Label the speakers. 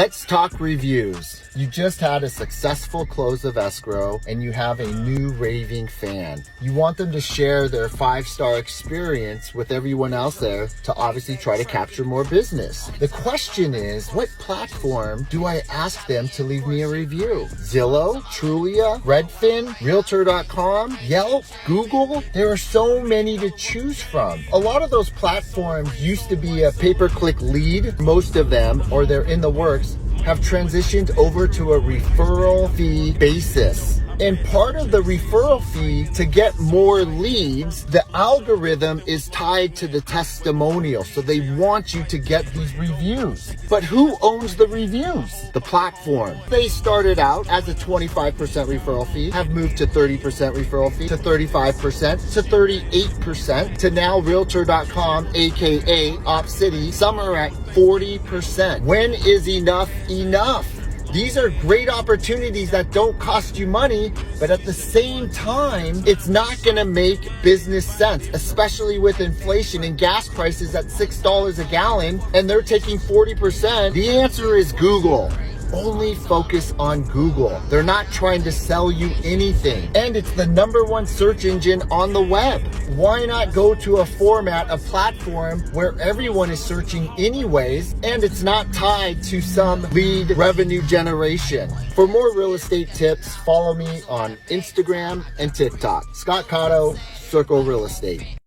Speaker 1: Let's talk reviews. You just had a successful close of escrow and you have a new raving fan. You want them to share their 5-star experience with everyone else there to obviously try to capture more business. The question is, what platform do I ask them to leave me a review? Zillow, Trulia, Redfin, Realtor.com, Yelp, Google? There are so many to choose from. A lot of those platforms used to be a pay-per-click lead. Most of them, or they're in the works, have transitioned over to a referral fee basis. And part of the referral fee, to get more leads, the algorithm is tied to the testimonial. So they want you to get these reviews. But who owns the reviews? The platform. They started out as a 25% referral fee, have moved to 30% referral fee, to 35%, to 38%, to now Realtor.com, aka OpCity. Some are at 40%. When is enough enough? These are great opportunities that don't cost you money, but at the same time, it's not gonna make business sense, especially with inflation and gas prices at $6 a gallon, and they're taking 40%. The answer is Google. Only focus on Google. They're not trying to sell you anything. And it's the #1 search engine on the web. Why not go to a format, a platform where everyone is searching anyways, and it's not tied to some lead revenue generation? For more real estate tips, follow me on Instagram and TikTok. Scott Cotto, Circle Real Estate.